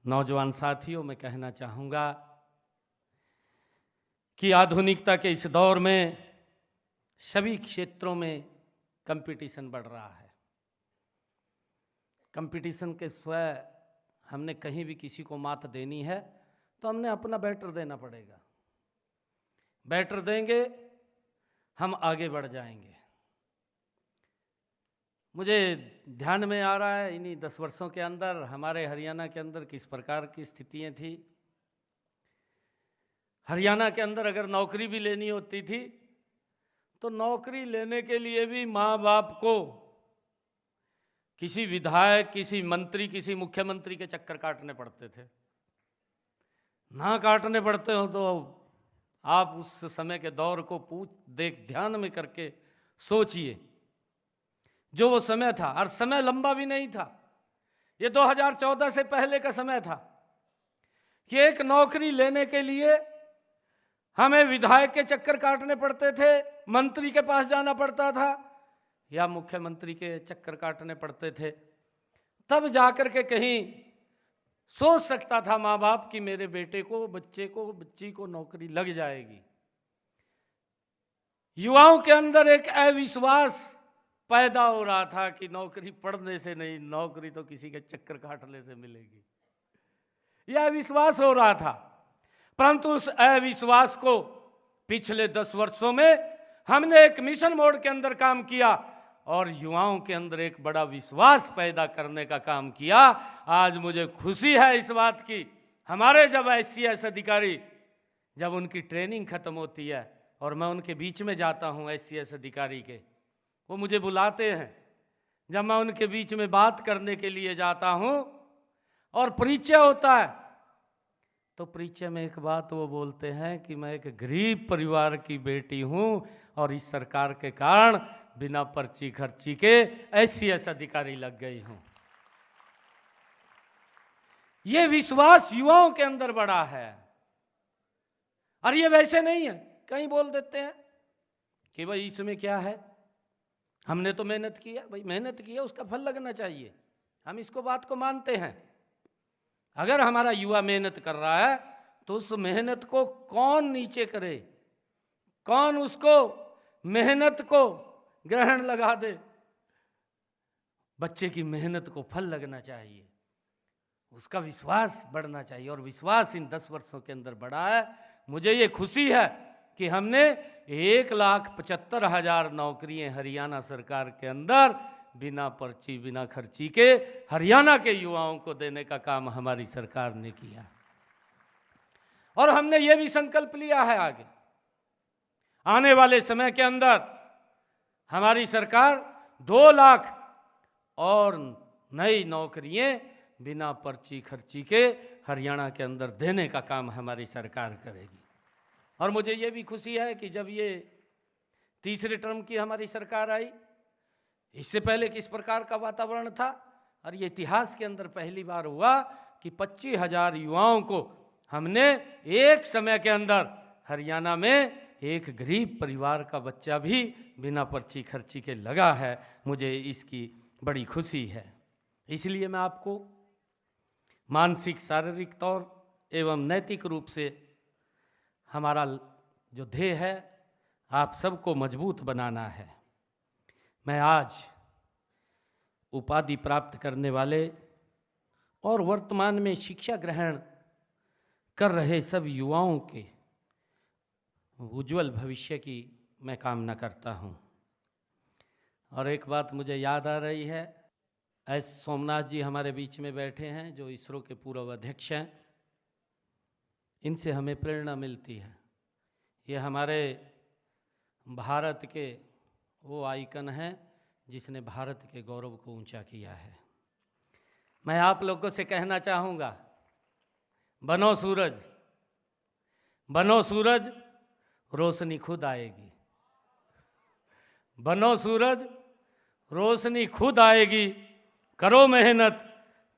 नौजवान साथियों, मैं कहना चाहूँगा कि आधुनिकता के इस दौर में सभी क्षेत्रों में कंपटीशन बढ़ रहा है। कंपटीशन के स्वयं हमने कहीं भी किसी को मात देनी है तो हमने अपना बेटर देना पड़ेगा। बेटर देंगे हम आगे बढ़ जाएंगे। मुझे ध्यान में आ रहा है इन्हीं 10 वर्षों के अंदर हमारे हरियाणा के अंदर किस प्रकार की स्थितियां थी। हरियाणा के अंदर अगर नौकरी भी लेनी होती थी तो नौकरी लेने के लिए भी माँ बाप को किसी विधायक, किसी मंत्री, किसी मुख्यमंत्री के चक्कर काटने पड़ते थे। ना काटने पड़ते हो तो आप उस समय के दौर को ध्यान में करके सोचिए, जो वो समय था। और समय लंबा भी नहीं था, ये 2014 से पहले का समय था कि एक नौकरी लेने के लिए हमें विधायक के चक्कर काटने पड़ते थे, मंत्री के पास जाना पड़ता था या मुख्यमंत्री के चक्कर काटने पड़ते थे, तब जाकर के कहीं सोच सकता था माँ बाप कि मेरे बेटे को, बच्चे को, बच्ची को नौकरी लग जाएगी। युवाओं के अंदर एक अविश्वास पैदा हो रहा था कि नौकरी पढ़ने से नहीं, नौकरी तो किसी के चक्कर काटने से मिलेगी, यह अविश्वास हो रहा था। परंतु उस अविश्वास को पिछले 10 वर्षों में हमने एक मिशन मोड के अंदर काम किया और युवाओं के अंदर एक बड़ा विश्वास पैदा करने का काम किया। आज मुझे खुशी है इस बात की, हमारे जब SCS अधिकारी, जब उनकी ट्रेनिंग खत्म होती है और मैं उनके बीच में जाता हूं, SCS अधिकारी के, वो मुझे बुलाते हैं। जब मैं उनके बीच में बात करने के लिए जाता हूं और परिचय होता है तो परिचय में एक बात वो बोलते हैं कि मैं एक गरीब परिवार की बेटी हूं और इस सरकार के कारण बिना पर्ची खर्ची के SCS अधिकारी लग गई हूं। ये विश्वास युवाओं के अंदर बड़ा है। और ये वैसे नहीं है, कहीं बोल देते हैं कि भाई इसमें क्या है, हमने तो मेहनत किया। भाई मेहनत किया, उसका फल लगना चाहिए, हम इसको बात को मानते हैं। अगर हमारा युवा मेहनत कर रहा है तो उस मेहनत को कौन नीचे करे, कौन उसको मेहनत को ग्रहण लगा दे। बच्चे की मेहनत को फल लगना चाहिए, उसका विश्वास बढ़ना चाहिए और विश्वास इन 10 वर्षों के अंदर बढ़ा है। मुझे ये खुशी है कि हमने 1,75,000 नौकरियां हरियाणा सरकार के अंदर बिना पर्ची, बिना खर्ची के हरियाणा के युवाओं को देने का काम हमारी सरकार ने किया। और हमने ये भी संकल्प लिया है आगे आने वाले समय के अंदर हमारी सरकार 2 लाख और नई नौकरियां बिना पर्ची खर्ची के हरियाणा के अंदर देने का काम हमारी सरकार करेगी। और मुझे ये भी खुशी है कि जब ये तीसरे टर्म की हमारी सरकार आई, इससे पहले किस प्रकार का वातावरण था, और ये इतिहास के अंदर पहली बार हुआ कि 25,000 युवाओं को हमने एक समय के अंदर हरियाणा में एक गरीब परिवार का बच्चा भी बिना पर्ची खर्ची के लगा है। मुझे इसकी बड़ी खुशी है। इसलिए मैं आपको मानसिक, शारीरिक तौर एवं नैतिक रूप से हमारा जो ध्येय है आप सबको मजबूत बनाना है। मैं आज उपाधि प्राप्त करने वाले और वर्तमान में शिक्षा ग्रहण कर रहे सब युवाओं के उज्जवल भविष्य की मैं कामना करता हूं। और एक बात मुझे याद आ रही है, एस सोमनाथ जी हमारे बीच में बैठे हैं, जो इसरो के पूर्व अध्यक्ष हैं। इनसे हमें प्रेरणा मिलती है। ये हमारे भारत के वो आइकन हैं जिसने भारत के गौरव को ऊंचा किया है। मैं आप लोगों से कहना चाहूँगा, बनो सूरज, बनो सूरज, रोशनी खुद आएगी। बनो सूरज, रोशनी खुद आएगी। करो मेहनत,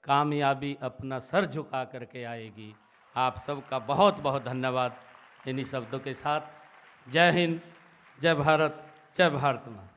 कामयाबी अपना सर झुका करके आएगी। आप सबका बहुत बहुत धन्यवाद। इन्हीं शब्दों के साथ जय हिंद, जय भारत, जय भारत माँ।